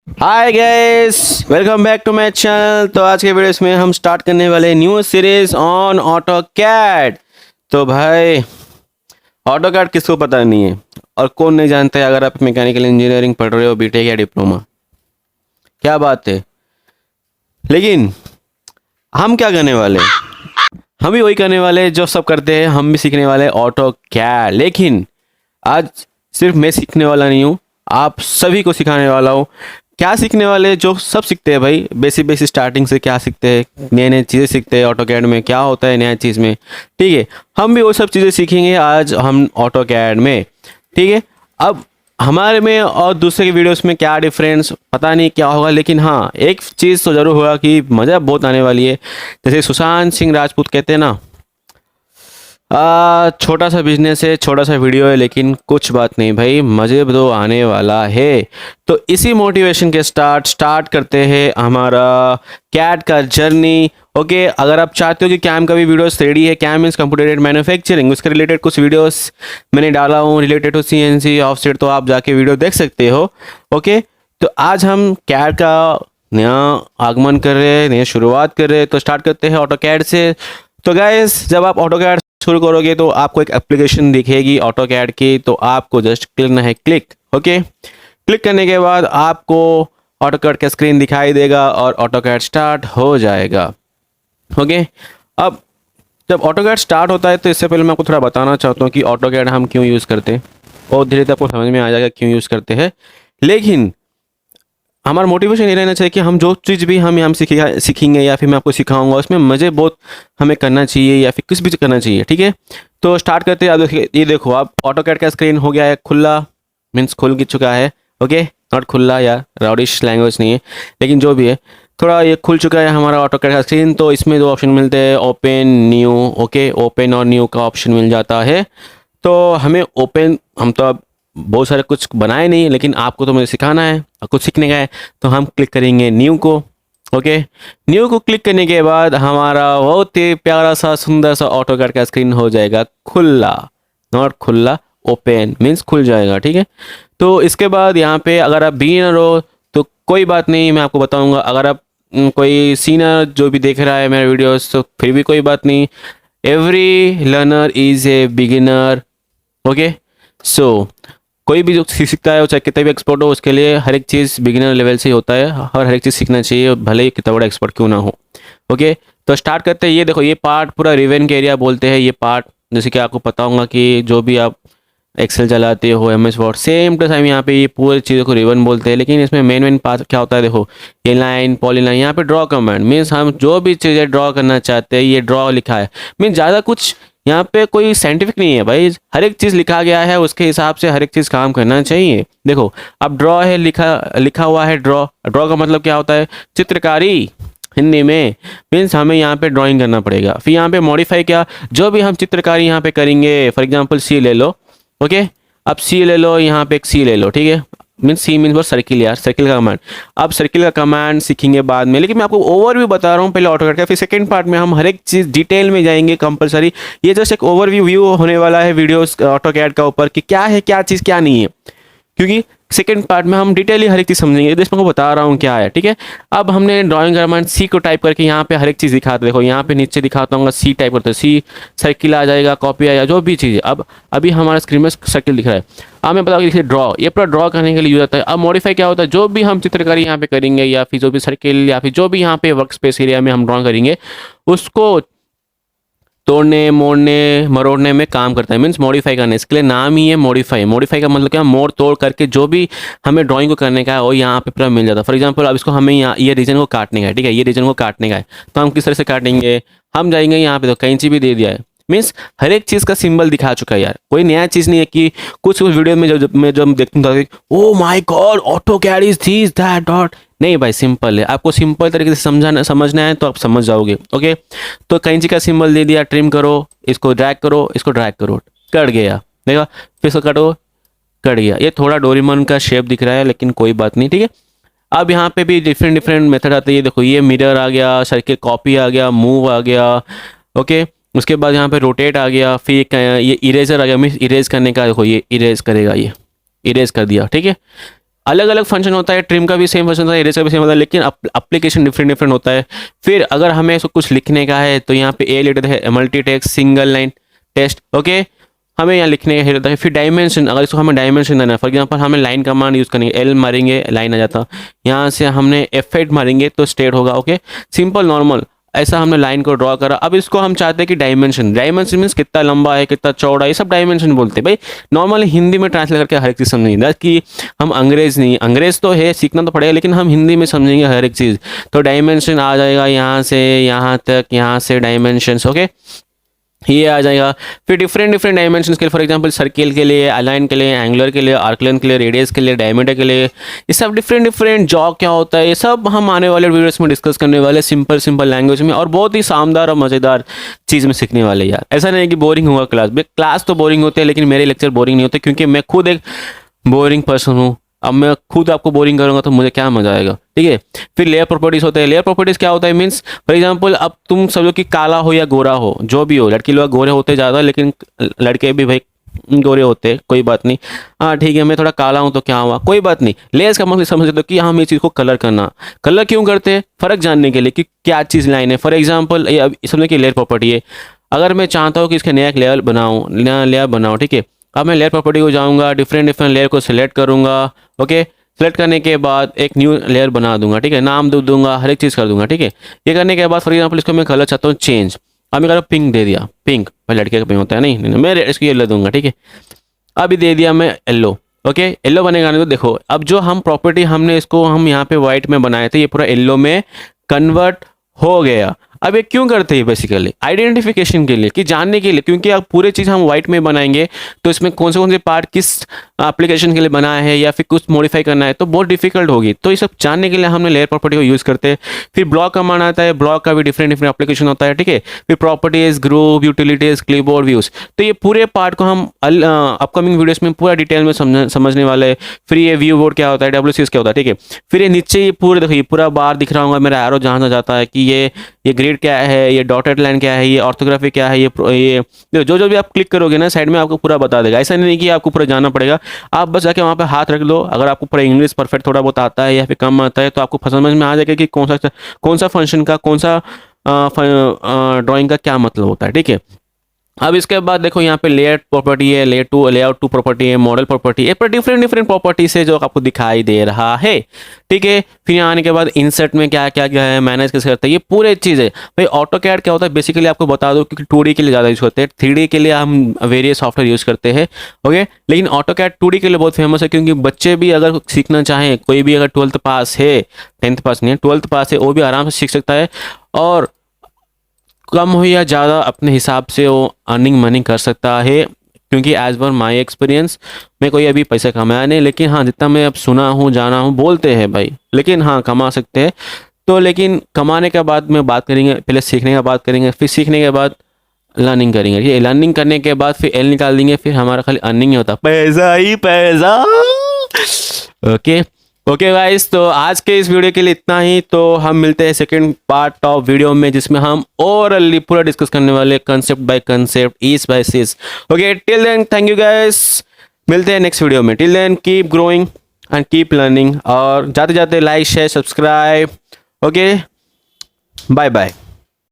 Hi guys, welcome back to my channel. तो आज के वीडियोस में हम स्टार्ट करने वाले न्यू सीरीज ऑन ऑटोकैड। तो भाई, ऑटोकैड किसको पता नहीं है और कौन नहीं जानता है? अगर आप मैकेनिकल इंजीनियरिंग पढ़ रहे हो, बीटेक या डिप्लोमा, क्या बात है। लेकिन हम क्या करने वाले हैं? हम भी वही करने वाले हैं जो सब करते हैं। हम भी सीखने वाले हैं ऑटोकैड। लेकिन आज सिर्फ मैं सीखने वाला नहीं हूँ, आप सभी को सिखाने वाला हूँ। क्या सीखने वाले? जो सब सीखते हैं भाई, बेसिक बेसिक स्टार्टिंग से क्या सीखते हैं, नए नए चीज़ें सीखते हैं ऑटोकैड में, क्या होता है नया चीज़ में। ठीक है, हम भी वो सब चीज़ें सीखेंगे आज हम ऑटोकैड में। ठीक है, अब हमारे में और दूसरे के वीडियोस में क्या डिफरेंस पता नहीं क्या होगा, लेकिन हाँ, एक चीज़ तो ज़रूर होगा कि मज़ा बहुत आने वाली है। जैसे सुशांत सिंह राजपूत कहते हैं ना, छोटा सा बिजनेस है, छोटा सा वीडियो है, लेकिन कुछ बात नहीं भाई, मज़े तो आने वाला है। तो इसी मोटिवेशन के स्टार्ट करते हैं हमारा कैड का जर्नी। ओके, अगर आप चाहते हो कि कैम का भी वीडियोस रेडी है, CAM means computer aided manufacturing, उसके रिलेटेड कुछ वीडियोस मैंने डाला हूँ रिलेटेड टू सीएनसी ऑफसेट, तो आप जाके वीडियो देख सकते हो। ओके, तो आज हम कैड का नया आगमन कर रहे हैं, नया शुरुआत कर रहे हैं। तो स्टार्ट करते हैं ऑटो कैड से। तो गाइस, जब आप ऑटो कैड शुरू करोगे तो आपको एक एप्लीकेशन दिखेगी ऑटो कैड की, तो आपको जस्ट करना है क्लिक। ओके, क्लिक करने के बाद आपको ऑटो कैड का स्क्रीन दिखाई देगा और ऑटो कैड स्टार्ट हो जाएगा। ओके, अब जब ऑटो कैड स्टार्ट होता है तो इससे पहले मैं आपको थोड़ा बताना चाहता हूँ कि ऑटो कैड हम क्यों यूज़ करते हैं, और धीरे धीरे आपको समझ में आ जाएगा क्यों यूज़ करते हैं। लेकिन हमारा मोटिवेशन ये रहना चाहिए कि हम जो चीज़ भी हम यहाँ सीखेंगे या फिर मैं आपको सिखाऊंगा, उसमें मज़े बहुत हमें करना चाहिए या फिर कुछ भी करना चाहिए। ठीक है, तो स्टार्ट करते हैं। अब देखिए, ये देखो, आप ऑटो कैड का स्क्रीन हो गया है खुला, मीन्स खुल चुका है। ओके, नॉट खुला या राउडिश लैंग्वेज नहीं है, लेकिन जो भी है, थोड़ा ये खुल चुका है हमारा ऑटो कैड का स्क्रीन। तो इसमें दो ऑप्शन मिलते हैं, ओपन न्यू। ओके, ओपन और न्यू का ऑप्शन मिल जाता है। तो हमें ओपन, हम तो अब बहुत सारे कुछ बनाए नहीं, लेकिन आपको तो मुझे सिखाना है और कुछ सीखने का है, तो हम क्लिक करेंगे न्यू को। ओके, न्यू को क्लिक करने के बाद हमारा बहुत ही प्यारा सा सुंदर सा ऑटो कैड का स्क्रीन हो जाएगा खुला, नॉट खुला, ओपन मीन्स खुल जाएगा। ठीक है, तो इसके बाद यहाँ पे अगर आप बिगिनर हो तो कोई बात नहीं, मैं आपको बताऊंगा। अगर आप कोई सीनियर जो भी देख रहा है मेरे वीडियोस, तो फिर भी कोई बात नहीं, every learner is a beginner. Okay, so कोई भी जो सीखता है वो चाहे कितना भी एक्सपर्ट हो, उसके लिए हर एक चीज़ बिगिनर लेवल से ही होता है और हर एक चीज़ सीखना चाहिए, भले ही कितना बड़ा एक्सपर्ट क्यों ना हो। ओके, तो स्टार्ट करते हैं। ये देखो, ये पार्ट पूरा रिवन के एरिया बोलते हैं। ये पार्ट जैसे कि आपको पता होगा कि जो भी आप एक्सेल चलाते हो, M S word, same to same यहाँ पे ये पूरी चीज़ों को रिवन बोलते हैं। लेकिन इसमें मेन पार्ट क्या होता है, देखो, ये लाइन पॉलीलाइन, यहाँ पे ड्रॉ कमांड मीन्स हम जो भी चीज़ें ड्रॉ करना चाहते हैं, ये ड्रॉ लिखा है। मीन्स ज़्यादा कुछ यहाँ पे कोई साइंटिफिक नहीं है भाई, हर एक चीज़ लिखा गया है, उसके हिसाब से हर एक चीज़ काम करना चाहिए। देखो, अब ड्रॉ है, लिखा लिखा हुआ है ड्रॉ। ड्रॉ का मतलब क्या होता है? चित्रकारी हिंदी में। मीन्स हमें यहाँ पे ड्राइंग करना पड़ेगा। फिर यहाँ पे मॉडिफाई, क्या, जो भी हम चित्रकारी यहाँ पे करेंगे, फॉर एग्जांपल सी ले लो। ओके, अब सी ले लो, यहाँ पे एक सी ले लो। ठीक है, मीन्स सी मीन्स बस सर्किल, यार सर्किल का कमांड। अब सर्किल का कमांड सीखेंगे बाद में, लेकिन मैं आपको ओवरव्यू बता रहा हूँ पहले ऑटोकैड का, फिर सेकंड पार्ट में हम हर एक चीज़ डिटेल में जाएंगे कंपलसरी। ये जस्ट एक ओवरव्यू व्यू होने वाला है वीडियोस ऑटोकैड का ऊपर कि क्या है, क्या चीज़ क्या नहीं है, क्योंकि सेकंड पार्ट में हम डिटेली हर एक चीज़ समझेंगे। तो इसमें को बता रहा हूँ क्या है। ठीक है, अब हमने ड्राइंग कमांड सी को टाइप करके यहाँ पे हर एक चीज़ दिखाते, देखो यहाँ पे नीचे दिखाता हूँ, सी टाइप करते, सी सर्किल आ जाएगा, कॉपी आ जाएगा, जो भी चीज़ है। अब अभी हमारा स्क्रीन में सर्किल दिख रहा है। अब मैं बताऊँ कि ड्रॉ, ये पूरा ड्रॉ करने के लिए यूज होता है। अब मॉडिफाई क्या होता है, जो भी हम चित्रकारी यहाँ पे करेंगे या फिर जो भी सर्किल या फिर जो भी यहाँ पे वर्क स्पेस एरिया में हम ड्रॉ करेंगे, उसको तोड़ने मोड़ने मरोड़ने में काम करता है, मीन्स मॉडिफाई करने। इसके लिए नाम ही है मॉडिफाई। मॉडिफाई का मतलब क्या, मोड़ तोड़ करके जो भी हमें ड्राइंग को करने का है वो यहाँ पे पूरा मिल जाता है। फॉर एग्जांपल, अब इसको हमें यहाँ ये रीजन को काटने का है। ठीक है, ये रीजन को काटने का है, तो हम किस तरह से काटेंगे? हम जाएंगे यहाँ पे, तो कैंची भी दे दिया है, मीन्स हर एक चीज़ का सिंबल दिखा चुका है यार। कोई नया चीज़ नहीं है कि कुछ वीडियो में जब देखता था, oh my god, auto CAD is this that dot, नहीं भाई, सिंपल है। आपको सिंपल तरीके से समझना है तो आप समझ जाओगे। ओके, तो कैंची का सिंबल दे दिया, ट्रिम करो, इसको ड्रैग करो, इसको ड्रैग करो, कट गया, देखा, फिर इसको कटो, कट गया। ये थोड़ा डोरेमोन का शेप दिख रहा है, लेकिन कोई बात नहीं। ठीक है, अब यहाँ पे भी डिफरेंट डिफरेंट मेथड आते हैं। ये देखो, ये मिरर आ गया, सर्किल कॉपी आ गया, मूव आ गया। ओके, उसके बाद यहाँ पे रोटेट आ गया, फिर ये इरेजर आ गया, मीन्स इरेज करने का। देखो, ये इरेज करेगा, ये इरेज कर दिया। ठीक है, अलग अलग फंक्शन होता है, ट्रिम का भी सेम फंक्शन होता है, इरेज का भी सेम होता है, लेकिन एप्लीकेशन डिफरेंट डिफरेंट होता है। फिर अगर हमें इसको कुछ लिखने का है तो यहाँ पे ए लेटर है multi text single line test, okay, हमें यहाँ लिखने का होता है। फिर डायमेंशन, अगर इसको हमें डायमेंशन देना है, फॉर एग्जांपल हमें लाइन कमांड यूज़ करेंगे, एल मारेंगे लाइन आ जाता, यहाँ से हमने F8 मारेंगे तो स्ट्रेट होगा, ओके, सिंपल नॉर्मल, ऐसा हमने लाइन को ड्रॉ करा। अब इसको हम चाहते हैं कि डायमेंशन, डायमेंशन मीन्स कितना लंबा है कितना चौड़ा, ये सब डायमेंशन बोलते हैं भाई। नॉर्मली हिंदी में ट्रांसलेट करके हर एक चीज़ समझेंगे कि हम अंग्रेज नहीं, अंग्रेज तो है सीखना तो पड़ेगा, लेकिन हम हिंदी में समझेंगे हर एक चीज़। तो डायमेंशन आ जाएगा यहाँ से यहाँ तक, यहाँ से डायमेंशंस, ओके, ये आ जाएगा। फिर डिफरेंट डिफरेंट डायमेंशंस के लिए, फॉर एग्जांपल सर्किल के लिए, अलाइन के लिए, एंगुलर के लिए, आर्कलेन के लिए, रेडियस के लिए, डायमीटर के लिए, ये सब डिफरेंट डिफरेंट जॉ क्या होता है, ये सब हम आने वाले वीडियोस में डिस्कस करने वाले, सिंपल सिंपल लैंग्वेज में, और बहुत ही शानदार और मज़ेदार चीज़ में सीखने वाले यार। ऐसा नहीं है कि बोरिंग होगा क्लास तो बोरिंग होते हैं, लेकिन मेरे लेक्चर बोरिंग नहीं होते, क्योंकि मैं खुद एक बोरिंग पर्सन हूँ। अब मैं खुद आपको बोरिंग करूंगा तो मुझे क्या मजा आएगा, ठीक है। फिर लेयर प्रॉपर्टीज होते हैं। लेयर प्रॉपर्टीज क्या होता है, मीन्स फॉर एग्जांपल अब तुम समझो कि काला हो या गोरा हो, जो भी हो, लड़की लोग गोरे होते ज़्यादा, लेकिन लड़के भी भाई गोरे होते हैं, कोई बात नहीं, हाँ ठीक है, मैं थोड़ा काला हूँ तो क्या हुआ, कोई बात नहीं। लेयर्स का मतलब समझ सकते हो कि हम इस चीज़ को कलर करना, कलर क्यों करते हैं, फ़र्क जानने के लिए कि क्या चीज़ लाइन है। फॉर एग्जाम्पल अब समझो कि लेयर प्रॉपर्टी है, अगर मैं चाहता हूँ कि इसका नया एक लेयर बनाऊँ, नया लेयर बनाऊँ, ठीक है, अब मैं लेयर प्रॉपर्टी को जाऊँगा, डिफरेंट डिफरेंट लेयर को सिलेक्ट करूँगा, ओके, सेलेक्ट करने के बाद एक न्यू लेयर बना दूंगा, ठीक है, नाम दूंगा, हर एक चीज़ कर दूंगा, ठीक है। ये करने के बाद फॉर एग्जांपल इसको मैं कलर चाहता हूँ चेंज, अब मैं कलर पिंक दे दिया, पिंक भाई लड़के का पिंक होता है, नहीं मैं इसको येलो दूंगा, ठीक है, अभी दे दिया मैं येलो, ओके, येलो बनेगा। नहीं तो देखो अब जो हम प्रॉपर्टी हमने इसको हम यहाँ पे व्हाइट में बनाए थे, ये पूरा येलो में कन्वर्ट हो गया। अब ये क्यों करते हैं, बेसिकली आइडेंटिफिकेशन के लिए, कि जानने के लिए, क्योंकि अब पूरे चीज़ हम व्हाइट में बनाएंगे तो इसमें कौन से पार्ट किस एप्लीकेशन के लिए बनाया है या फिर कुछ मॉडिफाई करना है तो बहुत डिफिकल्ट होगी। तो ये सब जानने के लिए हमने लेयर प्रॉपर्टी को यूज़ करते हैं। फिर ब्लॉक कमांड आता है, ब्लॉक का भी डिफरेंट डिफरेंट एप्लीकेशन होता है, ठीक है। फिर properties, group, utilities, clipboard views, तो ये पूरे पार्ट को हम अपकमिंग वीडियोस में पूरा डिटेल में समझने वाले हैं। फिर ये व्यू बोर्ड क्या होता है, WCS क्या होता है, ठीक है। फिर ये नीचे ये पूरे देखो, ये पूरा बार दिख रहा होगा मेरा एरो जहाँ जाता है, कि ये ग्रिड क्या है, ये डॉटेड लाइन क्या है, ये ऑर्थोग्राफी क्या है, ये जो भी आप क्लिक करोगे ना साइड में आपको पूरा बता देगा। ऐसा नहीं कि आपको पूरा जाना पड़ेगा, आप बस जाके वहाँ पे हाथ रख लो। अगर आपको पूरा इंग्लिश परफेक्ट थोड़ा बहुत आता है या फिर कम आता है तो आपको समझ में आ जाएगा कि कौन सा फंक्शन का, कौन सा ड्राइंग का क्या मतलब होता है, ठीक है। अब इसके बाद देखो यहाँ पे लेयर प्रॉपर्टी है, लेआउट टू प्रॉपर्टी है, मॉडल प्रॉपर्टी है, पर डिफरेंट डिफरेंट प्रॉपर्टीज है जो आपको दिखाई दे रहा है, ठीक है। फिर यहाँ आने के बाद इंसर्ट में क्या क्या क्या है, मैनेज कैसे करते हैं, ये पूरे चीज़ है भाई। ऑटोकैड क्या होता है बेसिकली आपको बता दो, क्योंकि 2D के लिए ज़्यादा यूज़ करते हैं, 3D के लिए हम वेरियस सॉफ्टवेयर यूज़ करते हैं, ओके। लेकिन ऑटोकैड 2D के लिए बहुत फेमस है, क्योंकि बच्चे भी अगर सीखना चाहें, कोई भी अगर 12th पास है, 10th पास नहीं है, 12th पास है, वो भी आराम से सीख सकता है, और कम हो या ज़्यादा अपने हिसाब से वो अर्निंग मनी कर सकता है। क्योंकि एज पर माई एक्सपीरियंस मैं कोई अभी पैसा कमाया नहीं, लेकिन हाँ जितना मैं अब सुना हूँ जाना हूँ बोलते हैं भाई, लेकिन हाँ कमा सकते हैं। तो लेकिन कमाने के बाद में बात करेंगे, पहले सीखने का बात करेंगे, फिर सीखने के बाद लर्निंग करेंगे, ये लर्निंग करने के बाद फिर एल निकाल देंगे, फिर हमारा खाली अर्निंग ही होता, पैसा ही पैसा, ओके ओके गाइस। तो आज के इस वीडियो के लिए इतना ही। तो हम मिलते हैं सेकंड पार्ट ऑफ वीडियो में, जिसमें हम ओवरऑली पूरा डिस्कस करने वाले concept by concept, each by सीज। Okay, till then thank you guys, मिलते हैं नेक्स्ट वीडियो में। Till then keep growing and keep learning, और जाते जाते like share subscribe, okay, bye bye.